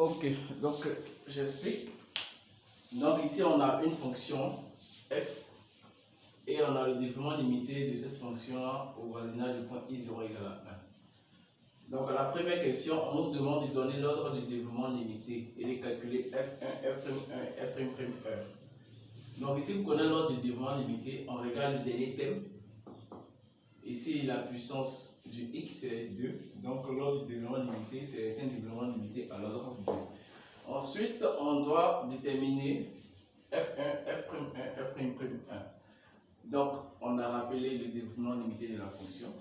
Ok, donc j'explique. Donc ici on a une fonction f et on a le développement limité de cette fonction au voisinage du point i0 égale à 1. Donc la première question, on nous demande de donner l'ordre du développement limité et de calculer f1, f'1, f''1. Donc ici vous connaissez l'ordre du développement limité, on regarde le dernier thème. Ici la puissance du x c'est 2, donc l'ordre du développement limité c'est un développement limité à l'ordre de 2. Ensuite, on doit déterminer f1, f'1, f'1. Donc, on a rappelé le développement limité de la fonction.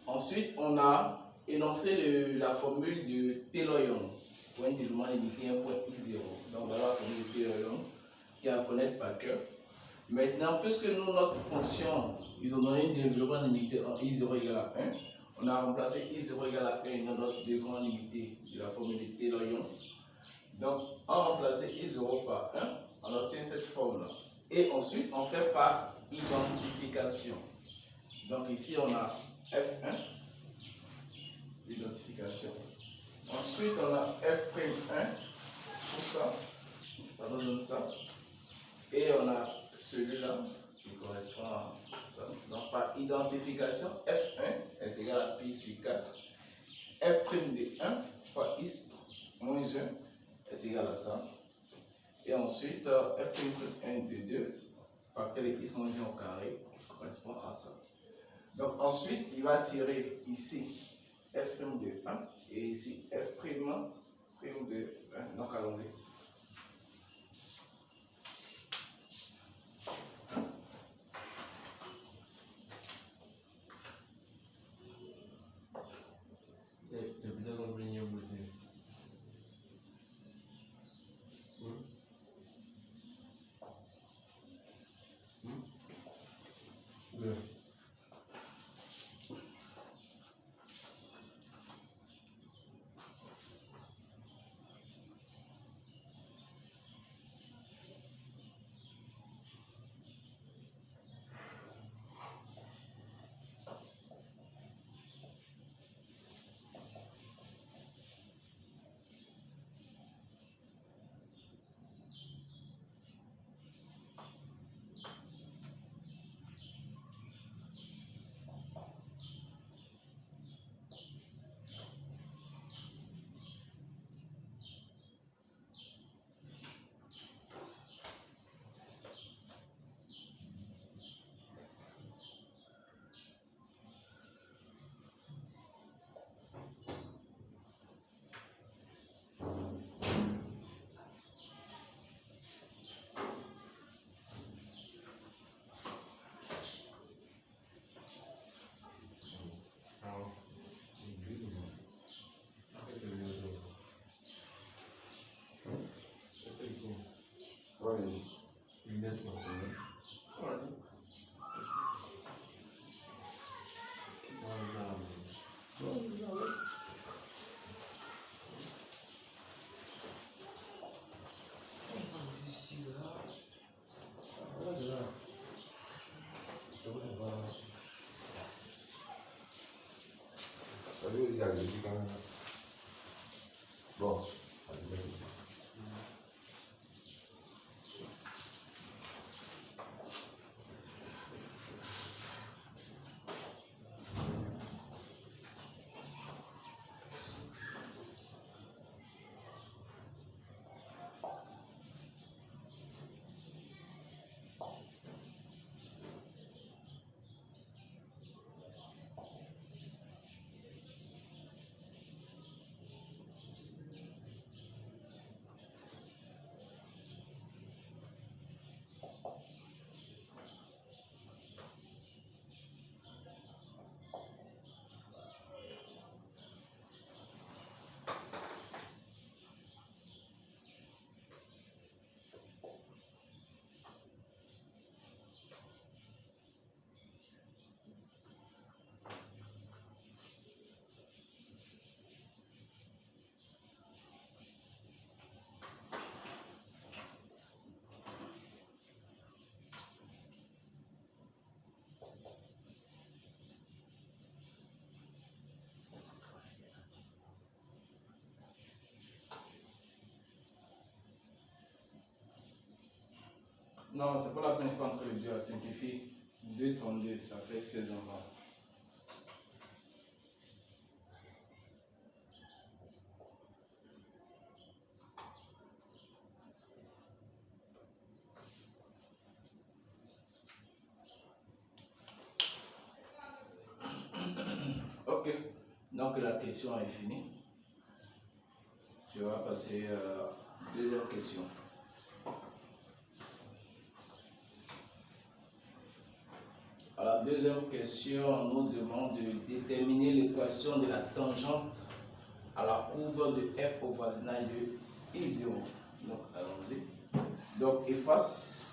Ensuite, on a énoncé la formule de Taylor-Young pour un développement limité, un point x0. Donc, voilà la formule de Taylor-Young qui est à connaître par cœur. Maintenant, puisque nous, notre fonction, ils ont donné un développement limité en i0 égale à 1, on a remplacé i0 égale à 1 dans notre développement limité de la formule de Taylor-Young. Donc, on remplace i0 par 1, on obtient cette forme-là. Et ensuite, on fait par identification. Donc, ici, on a f1, identification. Ensuite, on a f'1, tout ça, ça nous donne ça. Et on a celui-là qui correspond à ça. Donc, par identification, f1 est égal à pi sur 4. f' de 1 fois x moins 1 est égal à ça. Et ensuite, f'1 de 2 facteur de x moins 1 au carré correspond à ça. Donc ensuite, il va tirer ici f' de 1 et ici f' de 1. Donc allons-y. Bon. Non, c'est pas la première fois entre les deux à simplifier. 2,32, ça fait 16 enfants. Ok, donc la question est finie. Je vais passer à la deuxième question. À la deuxième question, on nous demande de déterminer l'équation de la tangente à la courbe de f au voisinage de I0. Donc, allons-y. Donc, efface.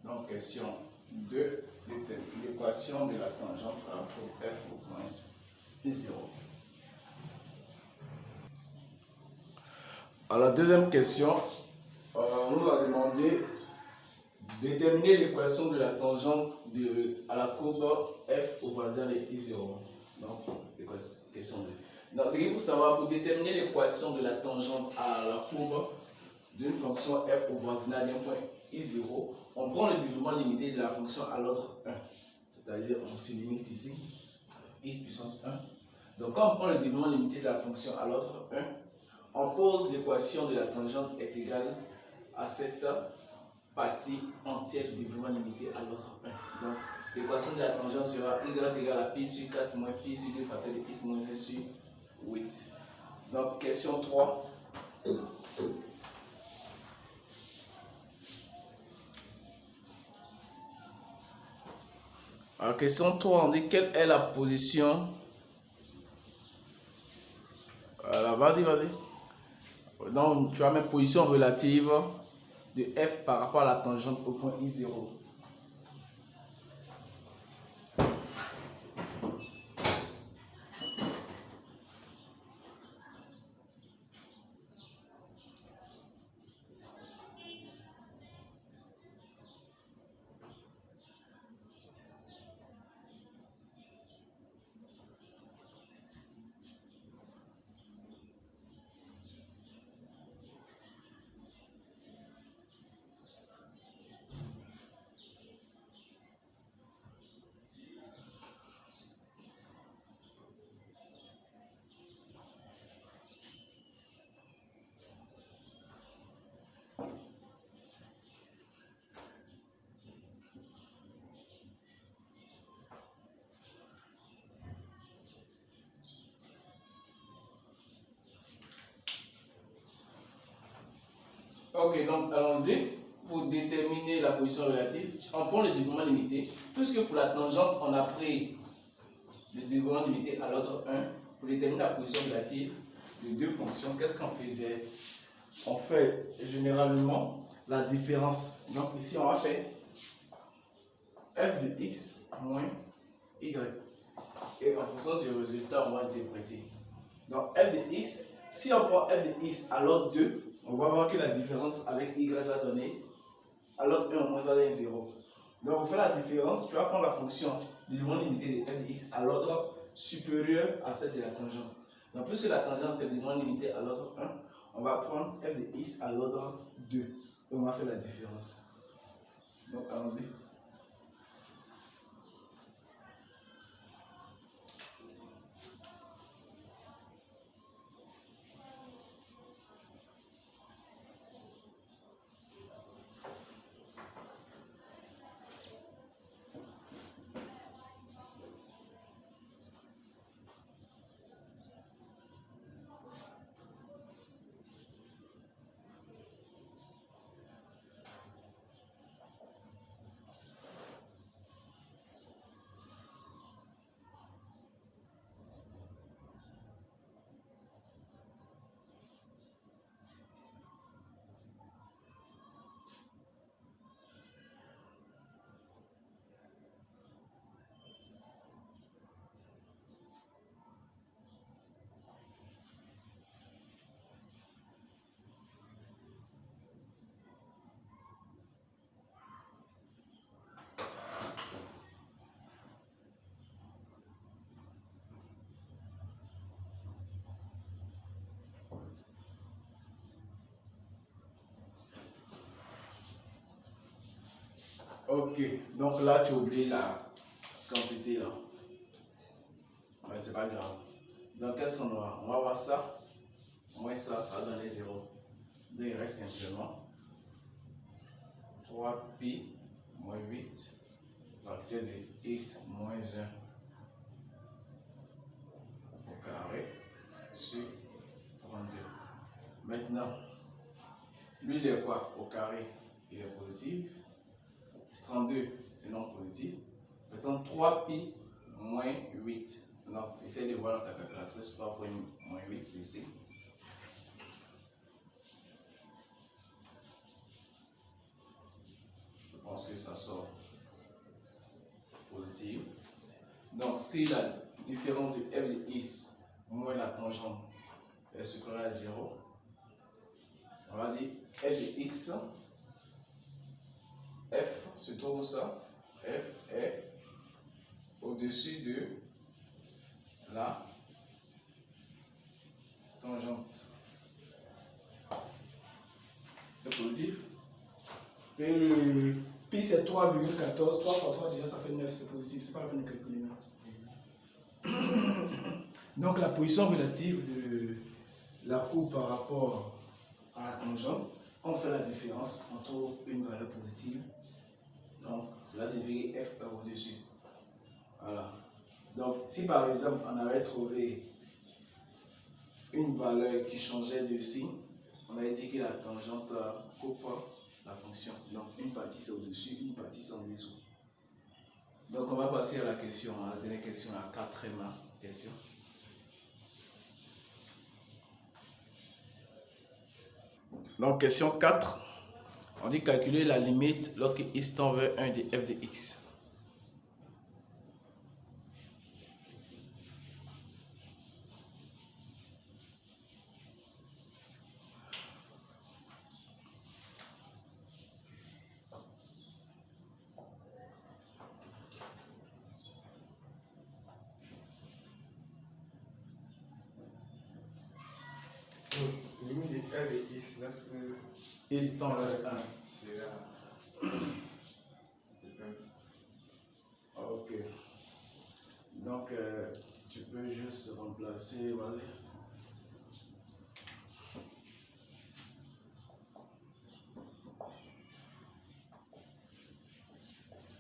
Donc, question 2, l'équation de la tangente à la courbe f au point I0. À la deuxième question, on nous a demandé de déterminer l'équation de la tangente à la courbe f au voisin de I0. Donc, question 2. Donc, ce qu'il faut savoir, pour déterminer l'équation de la tangente à la courbe d'une fonction f au voisinage d'un point I0, on prend le développement limité de la fonction à l'ordre 1. C'est-à-dire, on se limite ici, x puissance 1. Donc, quand on prend le développement limité de la fonction à l'ordre 1, on pose l'équation de la tangente est égale à cette partie entière du développement limité à l'ordre 1. Donc, l'équation de la tangente sera y égale à pi sur 4 moins pi sur 2 facteur de x moins 1 sur 8. Donc, question 3. Alors, question 3, on dit quelle est la position. Alors, vas-y. Donc, tu as mes positions relatives de f par rapport à la tangente au point I0. Ok, donc allons-y. Pour déterminer la position relative, on prend le développement limité. Puisque pour la tangente, on a pris le développement limité à l'ordre 1. Pour déterminer la position relative de deux fonctions, qu'est-ce qu'on faisait? On fait généralement la différence. Donc ici, on va faire f de x moins y. Et en fonction du résultat, on va interpréter. Donc f de x, si on prend f de x à l'ordre 2, on va voir que la différence avec y va donner à l'ordre 1 moins va donner 0. Donc on fait la différence, tu vas prendre la fonction du développement limité de f de x à l'ordre supérieur à celle de la tangente. Donc puisque la tangente c'est le développement limité à l'ordre 1, on va prendre f de x à l'ordre 2. Et on va faire la différence. Donc allons-y. Ok, donc là tu oublies la quantité là. Mais c'est pas grave. Donc qu'est-ce qu'on aura? On va voir ça. Moins ça, ça va donner 0. Donc il reste simplement 3pi moins 8 facteur de x moins 1 au carré sur 32. Maintenant, lui il est quoi? Au carré, il est positif. 32 est non positif. Maintenant 3pi moins 8. Non, essaie de voir dans ta calculatrice 3 moins 8 ici. Je pense que ça sort positif. Donc si la différence de f de x moins la tangente est supérieure à 0, on va dire f de x, f se trouve où ça? F est au-dessus de la tangente. C'est positif. Pi c'est 3,14. 3 fois 3 déjà ça fait 9, c'est positif. C'est pas la peine de calculer là. Donc la position relative de la courbe par rapport à la tangente, on fait la différence, on trouve une valeur positive. Donc cela signifie que f est au-dessus. Voilà. Donc si par exemple on avait trouvé une valeur qui changeait de signe, on avait dit que la tangente coupe la fonction. Donc une partie c'est au-dessus, une partie c'est en dessous. Donc on va passer à la question, à la dernière question, la quatrième question. Donc question 4, on dit calculer la limite lorsque x tend vers 1 de f de x. Limite de f de x lorsque X tend vers 1. sera de 1. Ok. Donc tu peux juste remplacer, vas-y.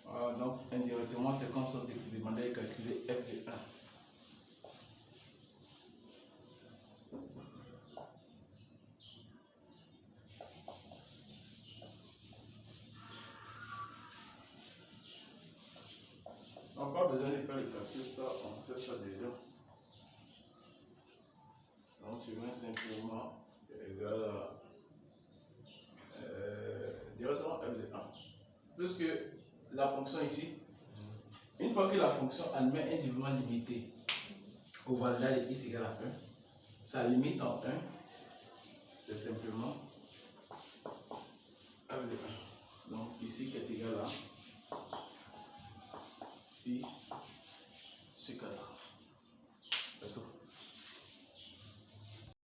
Voilà, donc indirectement c'est comme ça que tu demandais de calculer f de 1. On n'a pas besoin de faire le calcul, ça, on sait ça déjà. Donc tu mets simplement égal à directement f de 1. Puisque la fonction ici, une fois que la fonction admet un développement limité au voisinage de x égale à 1, sa limite en 1, c'est simplement f de 1. Donc ici qui est égal à pi sur 4.